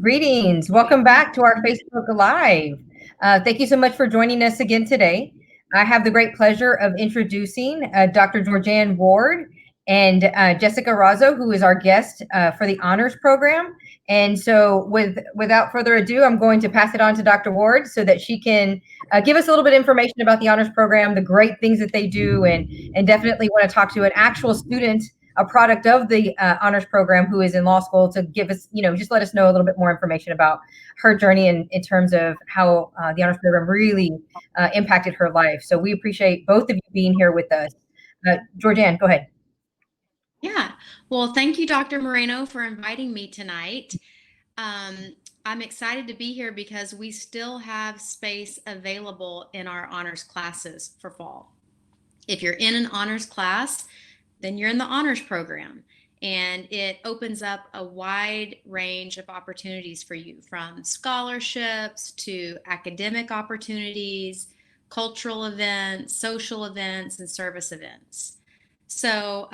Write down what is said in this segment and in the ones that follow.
Greetings. Welcome back to our Facebook Live. Thank you so much for joining us again today. I have the great pleasure of introducing Dr. Georgianne Ward and Jessica Razzo, who is our guest for the honors program. And so without further ado, I'm going to pass it on to Dr. Ward so that she can give us a little bit of information about the honors program, the great things that they do, and definitely want to talk to an actual student, a product of the honors program who is in law school, to give us, just let us know a little bit more information about her journey in terms of how the honors program really impacted her life. So we appreciate both of you being here with us. Georgianne, go ahead. Yeah, well, thank you, Dr. Moreno, for inviting me tonight. I'm excited to be here because we still have space available in our honors classes for fall. If you're in an honors class, then you're in the honors program, and it opens up a wide range of opportunities for you, from scholarships to academic opportunities, cultural events, social events, and service events. So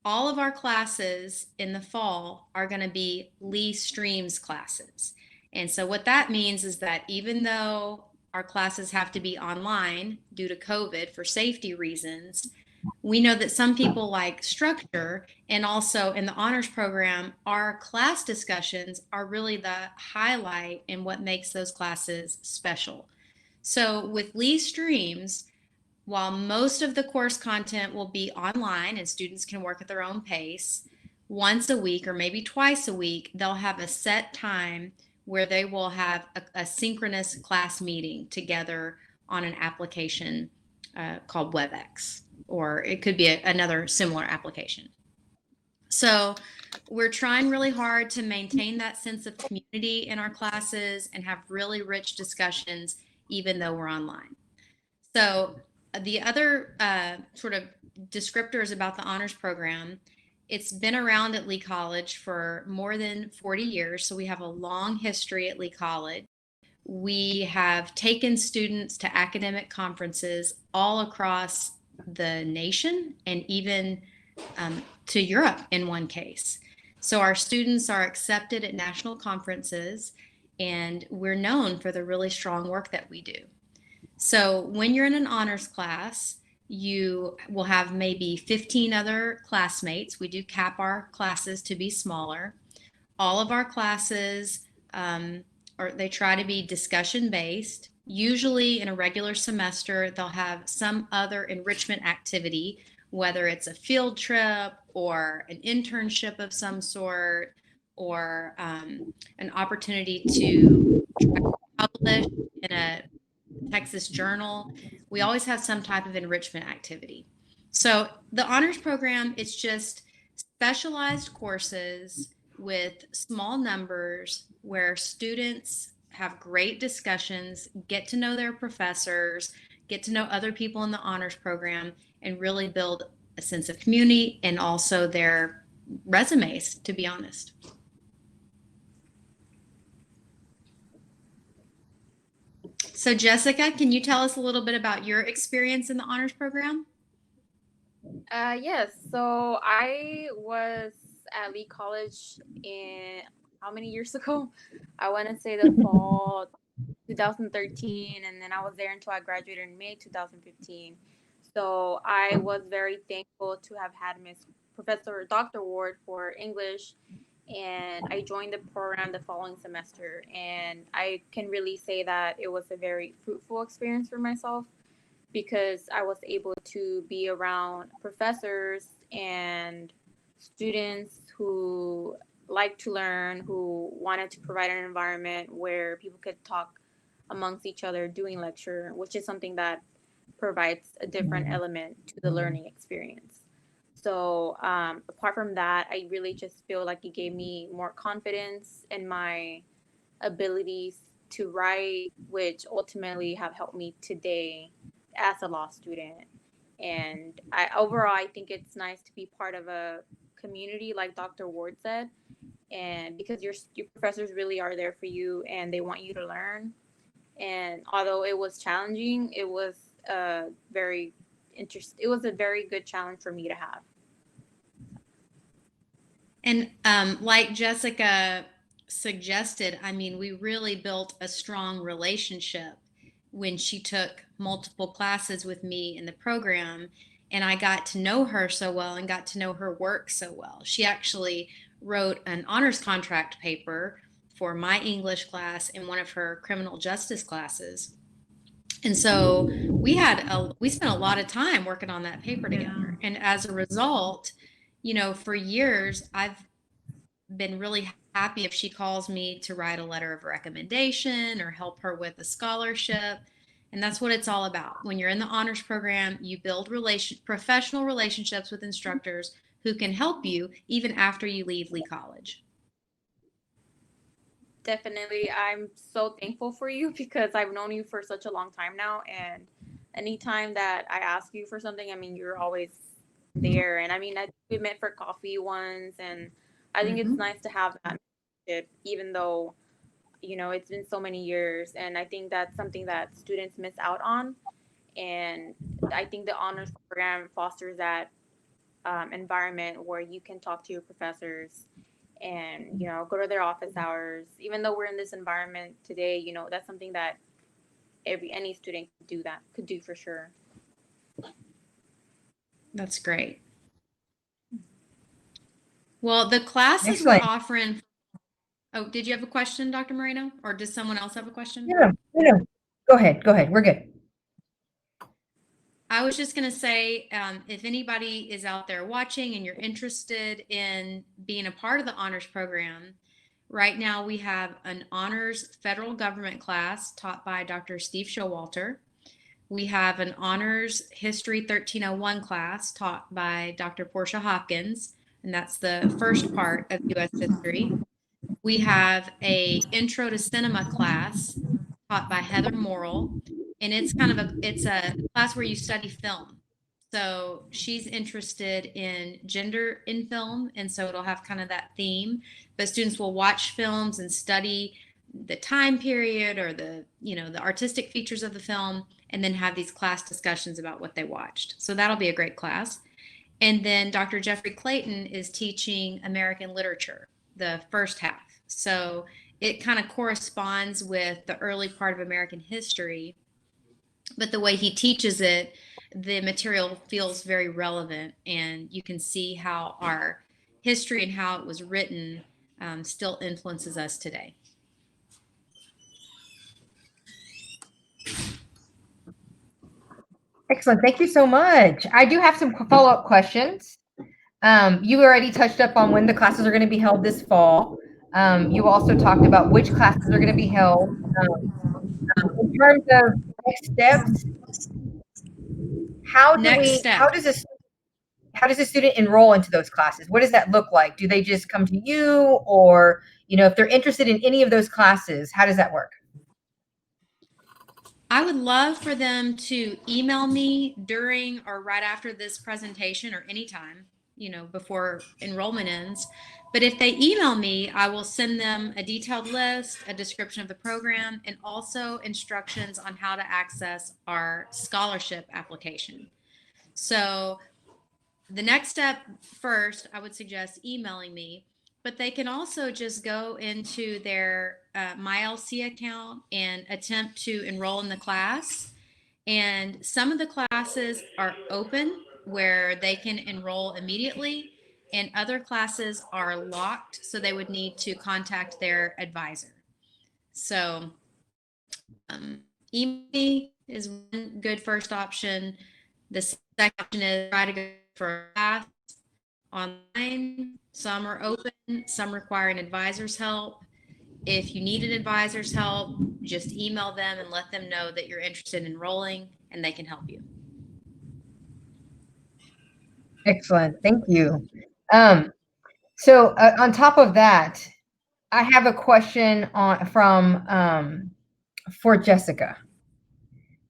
all of our classes in the fall are going to be Lee Streams classes. And so what that means is that even though our classes have to be online due to COVID for safety reasons, we know that some people like structure, and also in the honors program, our class discussions are really the highlight and what makes those classes special. So with Lee Streams, while most of the course content will be online and students can work at their own pace, once a week or maybe twice a week, they'll have a set time where they will have a synchronous class meeting together on an application called WebEx, or it could be another similar application. So we're trying really hard to maintain that sense of community in our classes and have really rich discussions, even though we're online. So the other sort of descriptors about the honors program, it's been around at Lee College for more than 40 years. So we have a long history at Lee College. We have taken students to academic conferences all across the nation, and even to Europe in one case. So our students are accepted at national conferences, and we're known for the really strong work that we do. So when you're in an honors class, you will have maybe 15 other classmates. We do cap our classes to be smaller. All of our classes, they try to be discussion based. Usually in a regular semester, they'll have some other enrichment activity, whether it's a field trip or an internship of some sort, or an opportunity to publish in a Texas journal. We always have some type of enrichment activity. So the honors program, it's just specialized courses with small numbers where students have great discussions, get to know their professors, get to know other people in the honors program, and really build a sense of community and also their resumes, to be honest. So Jessica, can you tell us a little bit about your experience in the honors program? Yes, so I was at Lee College in how many years ago? I want to say the fall 2013, and then I was there until I graduated in May 2015. So I was very thankful to have had Miss Professor Dr. Ward for English, and I joined the program the following semester, and I can really say that it was a very fruitful experience for myself, because I was able to be around professors and students who like to learn, who wanted to provide an environment where people could talk amongst each other doing lecture, which is something that provides a different element to the learning experience. So apart from that, I really just feel like it gave me more confidence in my abilities to write, which ultimately have helped me today as a law student. And overall, I think it's nice to be part of a community, like Dr. Ward said, and because your professors really are there for you and they want you to learn. And although it was challenging, it was it was a very good challenge for me to have. And like Jessica, suggested, I mean, we really built a strong relationship when she took multiple classes with me in the program, and I got to know her so well and got to know her work so well. She actually wrote an honors contract paper for my English class and one of her criminal justice classes. And so we spent a lot of time working on that paper together. And as a result, for years I've been really happy if she calls me to write a letter of recommendation or help her with a scholarship. And that's what it's all about. When you're in the honors program, you build professional relationships with instructors who can help you even after you leave Lee College. Definitely. I'm so thankful for you because I've known you for such a long time now. And anytime that I ask you for something, I mean, you're always there. And I mean, we met for coffee once, and I think it's nice to have that relationship, even though, it's been so many years. And I think that's something that students miss out on. And I think the honors program fosters that environment where you can talk to your professors and go to their office hours. Even though we're in this environment today, that's something that any student could do for sure. That's great. Well, the classes Excellent. we're offering. Oh, did you have a question, Dr. Moreno, or does someone else have a question? Yeah. Go ahead. We're good. I was just going to say, if anybody is out there watching and you're interested in being a part of the honors program, right now we have an honors federal government class taught by Dr. Steve Showalter. We have an honors history 1301 class taught by Dr. Portia Hopkins, and that's the first part of U.S. history. We have a intro to cinema class taught by Heather Morrill, and it's a class where you study film. So she's interested in gender in film, and so it'll have kind of that theme. But students will watch films and study the time period or the artistic features of the film, and then have these class discussions about what they watched. So that'll be a great class. And then Dr. Jeffrey Clayton is teaching American literature, the first half. So it kind of corresponds with the early part of American history, but the way he teaches it, the material feels very relevant, and you can see how our history and how it was written still influences us today. Excellent. Thank you so much. I do have some follow-up questions. You already touched up on when the classes are going to be held this fall. You also talked about which classes are going to be held. In terms of next steps, how does a student enroll into those classes? What does that look like? Do they just come to you, or if they're interested in any of those classes, how does that work? I would love for them to email me during or right after this presentation or anytime, before enrollment ends. But if they email me, I will send them a detailed list, a description of the program, and also instructions on how to access our scholarship application. So the next step first, I would suggest emailing me, but they can also just go into their MyLC account and attempt to enroll in the class. And some of the classes are open where they can enroll immediately, and other classes are locked, so they would need to contact their advisor. So email is one good first option. The second option is try to go for a class online. Some are open, some require an advisor's help. If you need an advisor's help, just email them and let them know that you're interested in enrolling, and they can help you. Excellent. Thank you. So on top of that, I have a question for Jessica.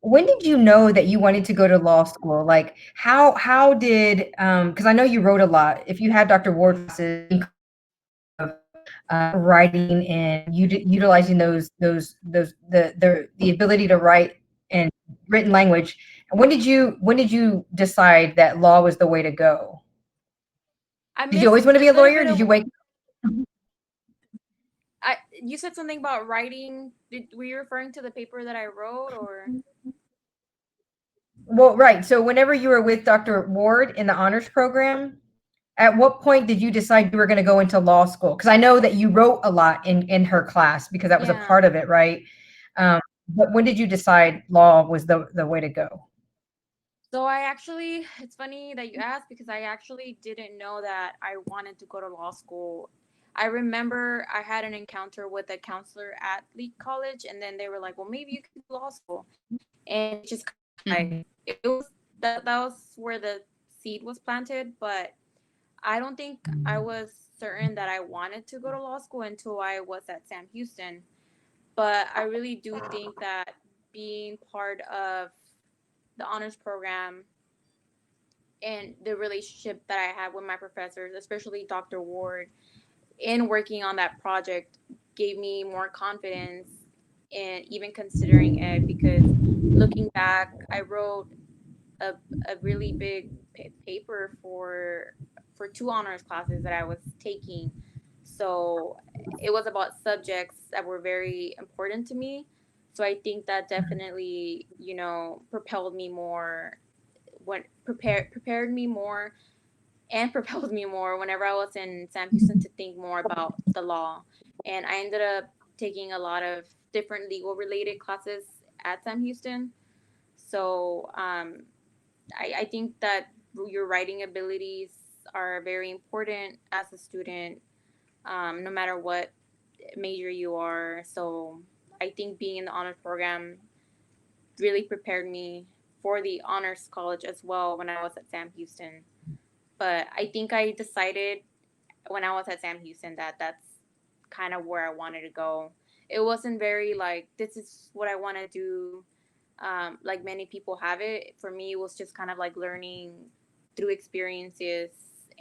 When did you know that you wanted to go to law school? Like how did because I know you wrote a lot. If you had Dr. Ward's writing and utilizing the ability to write in written language, when did you decide that law was the way to go? Did you always want to be a lawyer? Did you wake? you said something about writing. Were you referring to the paper that I wrote, or? Well, right. So whenever you were with Dr. Ward in the honors program, at what point did you decide you were going to go into law school? Because I know that you wrote a lot in her class because that was a Yeah. part of it, right? But when did you decide law was the way to go? So it's funny that you asked, because I actually didn't know that I wanted to go to law school. I remember I had an encounter with a counselor at Leak College, and then they were like, "Well, maybe you could do law school," and it just Mhm. it was that was where the seed was planted. But I don't think I was certain that I wanted to go to law school until I was at Sam Houston. But I really do think that being part of the honors program and the relationship that I had with my professors, especially Dr. Ward, in working on that project gave me more confidence in even considering it, because looking back, I wrote a, a really big paper for two honors classes that I was taking. So it was about subjects that were very important to me. So I think that definitely, propelled me more, when prepared me more and propelled me more whenever I was in Sam Houston, to think more about the law. And I ended up taking a lot of different legal related classes at Sam Houston. So I think that your writing abilities are very important as a student, no matter what major you are. So I think being in the honors program really prepared me for the honors college as well when I was at Sam Houston. But I think I decided when I was at Sam Houston that that's kind of where I wanted to go. It wasn't very like, this is what I want to do, like many people have it. For me, it was just kind of like learning through experiences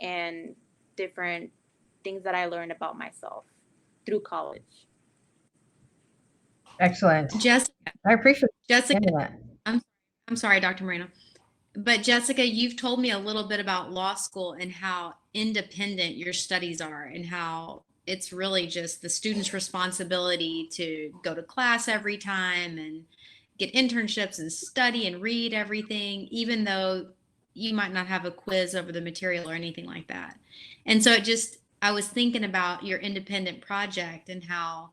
and different things that I learned about myself through college. Excellent. Jessica, I appreciate Jessica, that. I'm I'm sorry, Dr. Moreno. But Jessica, you've told me a little bit about law school and how independent your studies are, and how it's really just the student's responsibility to go to class every time and get internships and study and read everything, even though you might not have a quiz over the material or anything like that. And so I was thinking about your independent project and how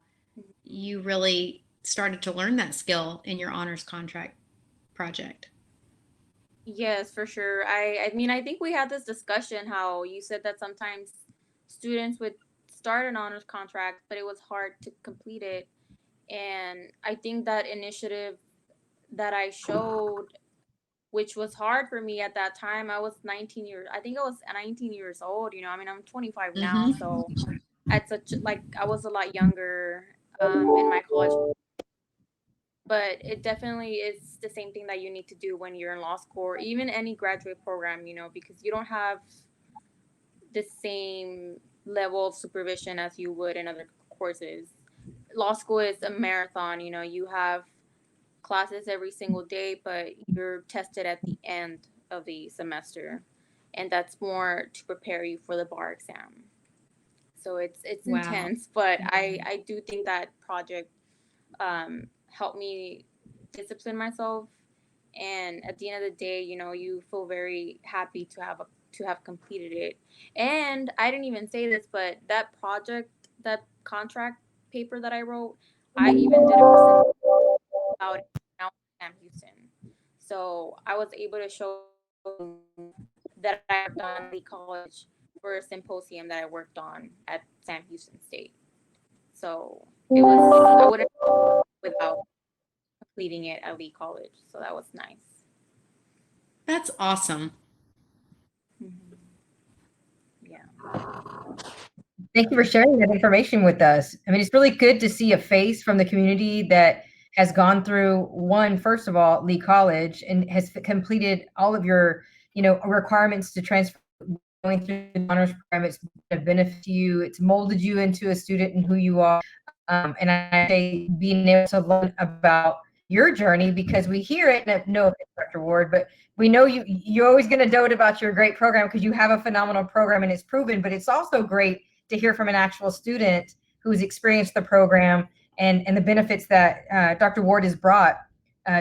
you really started to learn that skill in your honors contract project. Yes, for sure. I mean, I think we had this discussion how you said that sometimes students would start an honors contract, but it was hard to complete it. And I think that initiative that I showed, which was hard for me at that time. I was 19 years, I think I was 19 years old, I mean, I'm 25 now. Mm-hmm. So at such, like, I was a lot younger in my college, but it definitely is the same thing that you need to do when you're in law school, or even any graduate program, because you don't have the same level of supervision as you would in other courses. Law school is a marathon, you have classes every single day, but you're tested at the end of the semester, and that's more to prepare you for the bar exam. So it's Wow. intense, but I do think that project helped me discipline myself, and at the end of the day, you feel very happy to have completed it. And I didn't even say this, but that contract paper that I wrote, I even did a present about it now in Sam Houston. So I was able to show that I worked on Lee College for a symposium that I worked on at Sam Houston State. So I wouldn't without completing it at Lee College. So that was nice. That's awesome. Mm-hmm. Yeah. Thank you for sharing that information with us. I mean, it's really good to see a face from the community that has gone through first of all, Lee College, and has completed all of your, requirements to transfer, going through the honors program. It's been a benefit to you. It's molded you into a student and who you are. And I say being able to learn about your journey, because we hear it, no offense, Dr. Ward, but we know you're always going to dote about your great program because you have a phenomenal program and it's proven, but it's also great to hear from an actual student who's experienced the program and the benefits that Dr. Ward has brought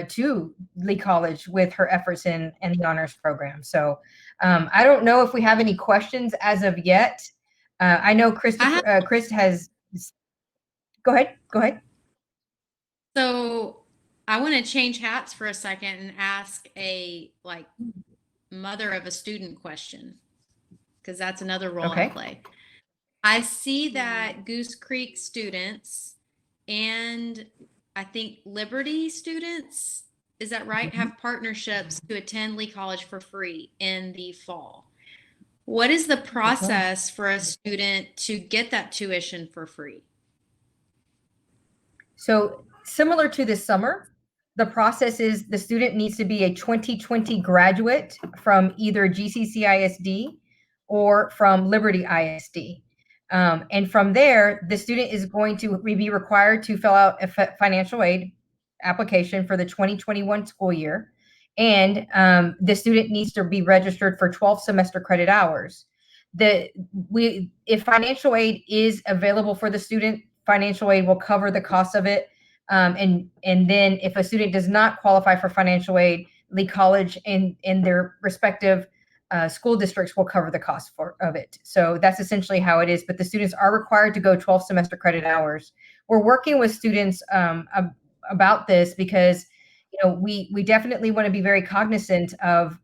to Lee College with her efforts in the honors program. So I don't know if we have any questions as of yet. I know Chris has. Go ahead. Go ahead. So I want to change hats for a second and ask a mother of a student question, because that's another role I play. I see that Goose Creek students and I think Liberty students, is that right, have partnerships to attend Lee College for free in the fall. What is the process for a student to get that tuition for free? So similar to this summer, the process is the student needs to be a 2020 graduate from either GCC ISD or from Liberty ISD. And from there, the student is going to be required to fill out a financial aid application for the 2021 school year. And the student needs to be registered for 12 semester credit hours. If financial aid is available for the student, financial aid will cover the cost of it. And then if a student does not qualify for financial aid, Lee College and their respective school districts will cover the cost of it. So that's essentially how it is. But the students are required to go 12 semester credit hours. We're working with students about this because we definitely want to be very cognizant of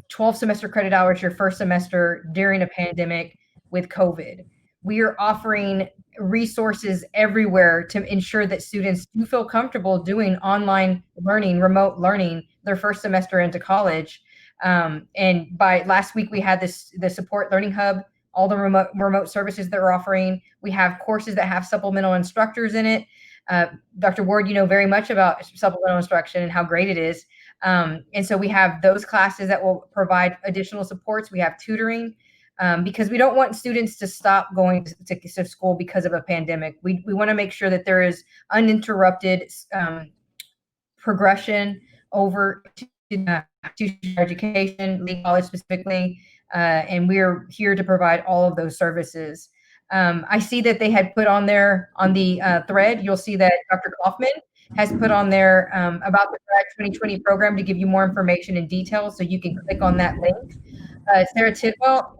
12 semester credit hours your first semester during a pandemic with COVID. We are offering resources everywhere to ensure that students do feel comfortable doing online learning, remote learning, their first semester into college. And by last week, we had the Support Learning Hub, all the remote services that we're offering. We have courses that have supplemental instructors in it. Dr. Ward, you know very much about supplemental instruction and how great it is. And so we have those classes that will provide additional supports. We have tutoring because we don't want students to stop going to school because of a pandemic. We want to make sure that there is uninterrupted progression over to education, Lee College specifically, and we're here to provide all of those services. I see that they had put on there on the thread, you'll see that Dr. Kaufman has put on there about the Track 2020 program to give you more information and details, so you can click on that link. Sarah Tidwell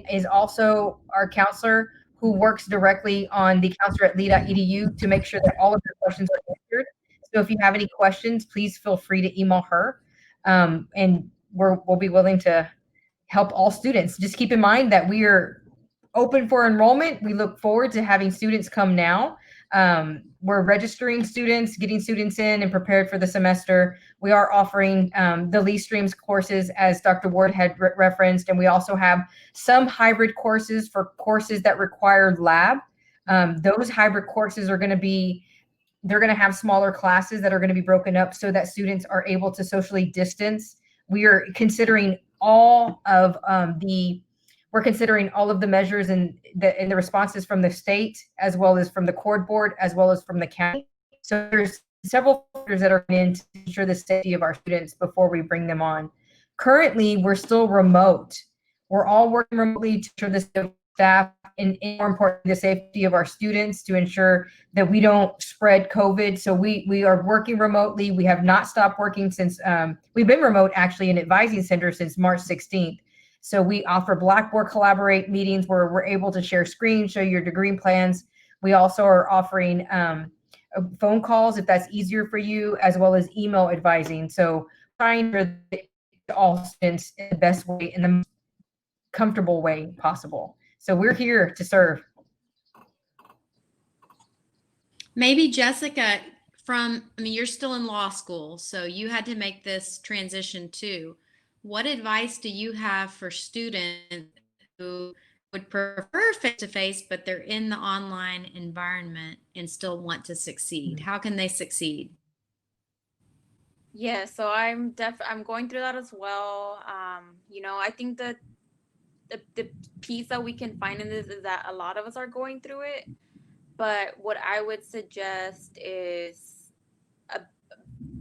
is also our counselor who works directly on the counselor at lee.edu to make sure that all of your questions are answered. So if you have any questions, please feel free to email her, and we'll be willing to help all students. Just keep in mind that we are open for enrollment. We look forward to having students come now. We're registering students, getting students in and prepared for the semester. We are offering the Lee Streams courses, as Dr. Ward had referenced, and we also have some hybrid courses for courses that require lab. Those hybrid courses are going to be, they're going to have smaller classes that are going to be broken up so that students are able to socially distance. We are considering all of we're considering all of the measures and the responses from the state, as well as from the Cord Board, as well as from the county. So there's several factors that are in to ensure the safety of our students before we bring them on. Currently, we're still remote. We're all working remotely to ensure the staff and more importantly, the safety of our students, to ensure that we don't spread COVID. So we are working remotely. We have not stopped working since we've been remote actually in advising center since March 16th. So we offer Blackboard Collaborate meetings where we're able to share screens, show your degree plans. We also are offering phone calls if that's easier for you, as well as email advising. So trying to all students in the best way, in the most comfortable way possible. So we're here to serve. Maybe Jessica, you're still in law school, so you had to make this transition too. What advice do you have for students who would prefer face-to-face, but they're in the online environment and still want to succeed? How can they succeed? Yeah, so I'm going through that as well. I think that the piece that we can find in this is that a lot of us are going through it. But what I would suggest is,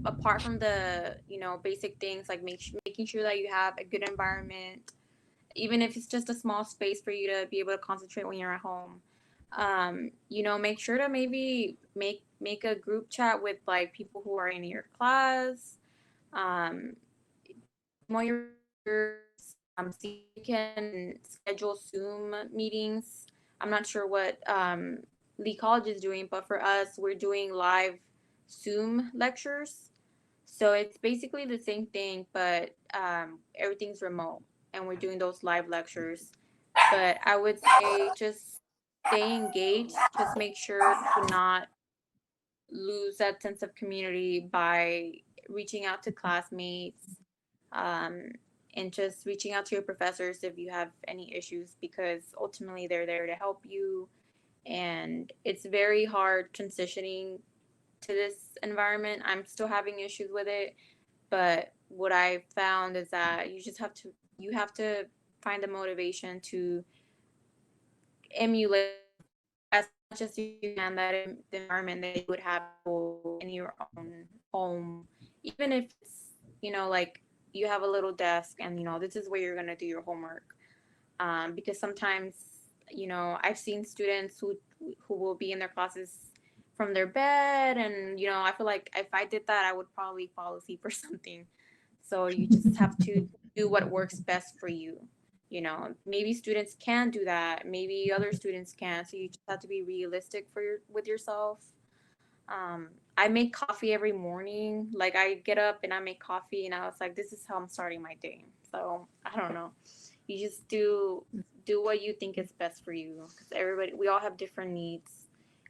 apart from the basic things like making sure that you have a good environment, even if it's just a small space for you to be able to concentrate when you're at home. Make sure to maybe make a group chat with like people who are in your class. Um, more your see if you can schedule Zoom meetings. I'm not sure what Lee College is doing, but for us, we're doing live Zoom lectures. So it's basically the same thing, but everything's remote, and we're doing those live lectures. But I would say just stay engaged. Just make sure to not lose that sense of community by reaching out to classmates, um, and just reaching out to your professors if you have any issues, because ultimately they're there to help you. And it's very hard transitioning to this environment. I'm still having issues with it, but what I found is that you have to find the motivation to emulate as much as you can the environment that you would have in your own home, even if it's, like, you have a little desk and this is where you're going to do your homework. Because sometimes, I've seen students who will be in their classes from their bed, and I feel like if I did that, I would probably fall asleep or something. So you just have to do what works best for you. Maybe students can do that, maybe other students can. So you just have to be realistic with yourself. I make coffee every morning. Like, I get up and I make coffee, and I was like, this is how I'm starting my day. So I don't know. You just do what you think is best for you, because we all have different needs.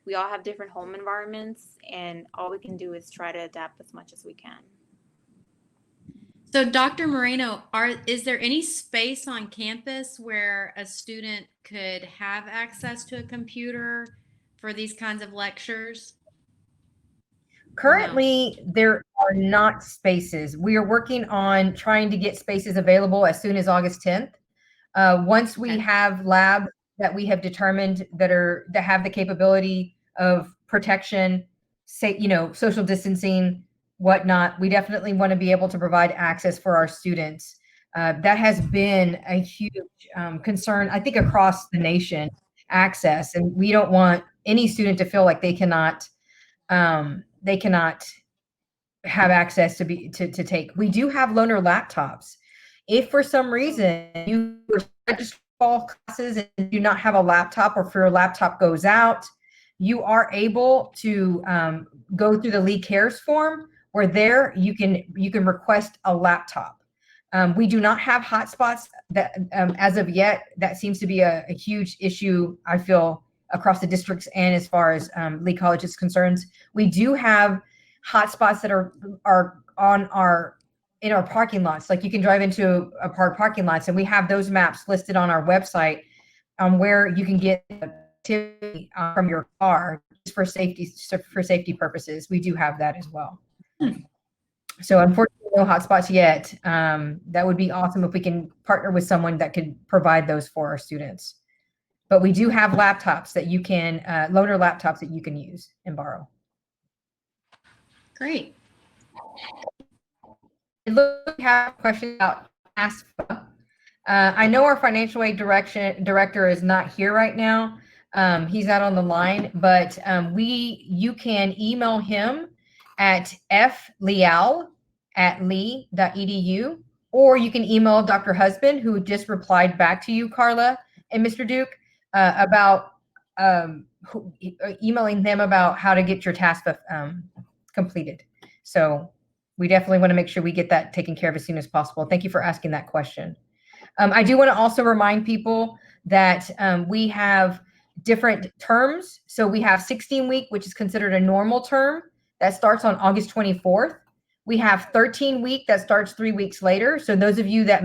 We all have different home environments, and all we can do is try to adapt as much as we can. So, Dr. Moreno, is there any space on campus where a student could have access to a computer for these kinds of lectures? Currently, there are not spaces. We are working on trying to get spaces available as soon as August 10th. Once we have labs that we have determined that have the capability of protection, social distancing, whatnot, we definitely want to be able to provide access for our students. That has been a huge concern, I think, across the nation, access, and we don't want any student to feel like they cannot have access to take. We do have loaner laptops. If for some reason you register all classes and do not have a laptop, or if your laptop goes out, you are able to go through the Lee Cares form, where there you can request a laptop. We do not have hotspots that as of yet. That seems to be a huge issue, I feel, across the districts, and as far as Lee College is concerned. We do have hotspots that are in our parking lots. Like, you can drive into a parking lots, and we have those maps listed on our website on where you can get activity from your car for safety purposes. We do have that as well. So unfortunately, no hotspots yet. That would be awesome if we can partner with someone that could provide those for our students. But we do have laptops that you can, loaner laptops that you can use and borrow. Great. It looks like we have a question about ASFA. I know our financial aid director is not here right now. He's not on the line, but you can email him at fleal@lee.edu, or you can email Dr. Husband, who just replied back to you, Carla and Mr. Duke, about emailing them about how to get your TASFA completed. So we definitely want to make sure we get that taken care of as soon as possible. Thank you for asking that question. I do want to also remind people that we have different terms. So we have 16-week, which is considered a normal term, that starts on August 24th. We have 13-week that starts 3 weeks later. So those of you that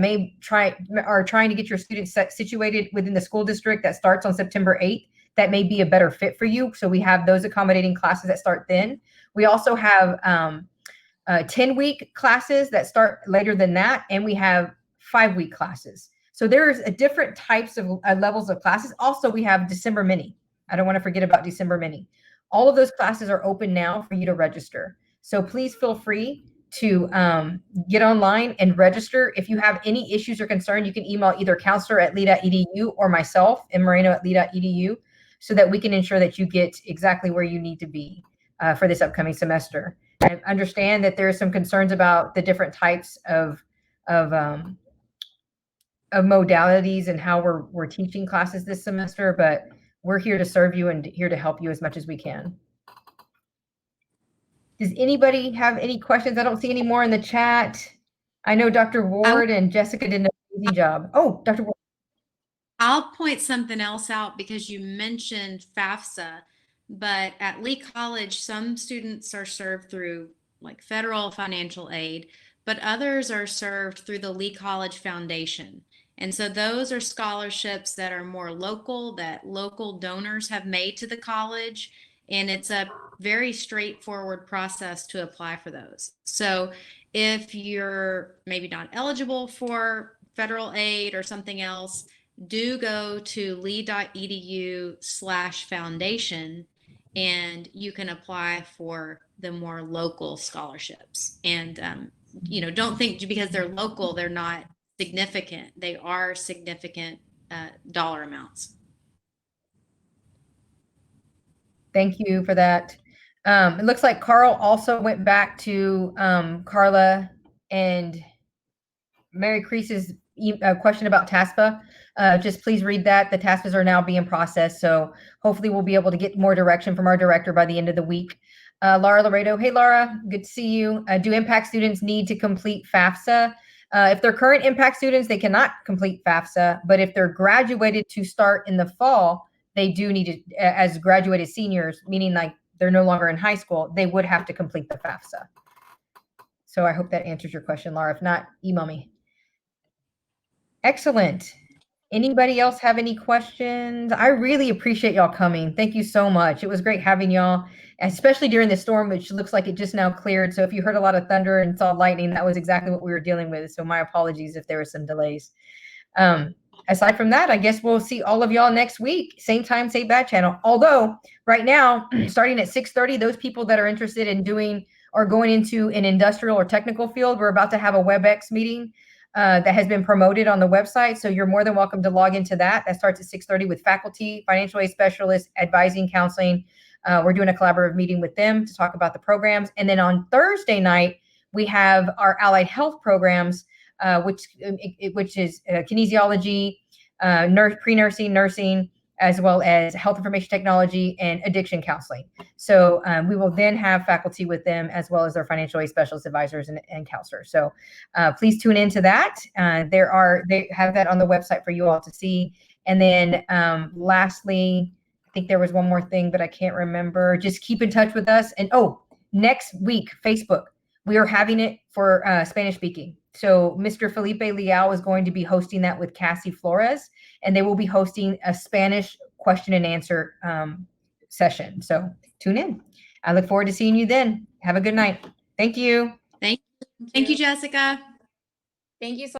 are trying to get your students situated within the school district, that starts on September 8th, that may be a better fit for you. So we have those accommodating classes that start then. We also have 10-week classes that start later than that, and we have 5-week classes. So there's a different types of levels of classes. Also, we have December Mini. I don't want to forget about December Mini. All of those classes are open now for you to register. So please feel free to get online and register. If you have any issues or concern, you can email either counselor@lee.edu or myself, Moreno@lee.edu. so that we can ensure that you get exactly where you need to be for this upcoming semester. I understand that there are some concerns about the different types of modalities and how we're teaching classes this semester, but we're here to serve you and here to help you as much as we can. Does anybody have any questions? I don't see any more in the chat. I know Dr. Ward and Jessica did an amazing job. Oh, Dr. Ward. I'll point something else out because you mentioned FAFSA, but at Lee College, some students are served through like federal financial aid, but others are served through the Lee College Foundation. And so those are scholarships that are more local, that local donors have made to the college. And it's a very straightforward process to apply for those. So if you're maybe not eligible for federal aid or something else, do go to lee.edu/foundation and you can apply for the more local scholarships. And, don't think because they're local, they're not significant. They are significant dollar amounts. Thank you for that. It looks like Carl also went back to Carla and Mary Crease's question about TASPA. Just please read that. The TASPAs are now being processed. So hopefully we'll be able to get more direction from our director by the end of the week. Laura Laredo. Hey, Laura, good to see you. Do impact students need to complete FAFSA? If they're current impact students, they cannot complete FAFSA. But if they're graduated to start in the fall, they do need to, as graduated seniors, meaning like they're no longer in high school, they would have to complete the FAFSA. So I hope that answers your question, Laura. If not, email me. Excellent. Anybody else have any questions? I really appreciate y'all coming. Thank you so much. It was great having y'all, especially during the storm, which looks like it just now cleared. So if you heard a lot of thunder and saw lightning, that was exactly what we were dealing with. So my apologies if there were some delays. Aside from that, I guess we'll see all of y'all next week. Same time, same bat channel. Although right now, starting at 6:30, those people that are interested in doing or going into an industrial or technical field, we're about to have a WebEx meeting that has been promoted on the website. So you're more than welcome to log into that. That starts at 6:30 with faculty, financial aid specialists, advising, counseling. We're doing a collaborative meeting with them to talk about the programs. And then on Thursday night, we have our allied health programs, which is kinesiology, pre-nursing, nursing, as well as health information technology and addiction counseling. So we will then have faculty with them as well as their financial aid specialists, advisors, and counselors. So please tune into that. They have that on the website for you all to see. And then lastly, I think there was one more thing, but I can't remember. Just keep in touch with us. And next week, Facebook, we are having it for Spanish speaking. So Mr. Felipe Leal is going to be hosting that with Cassie Flores, and they will be hosting a Spanish question and answer session. So tune in. I look forward to seeing you then. Have a good night. Thank you. Thank you, Jessica. Thank you so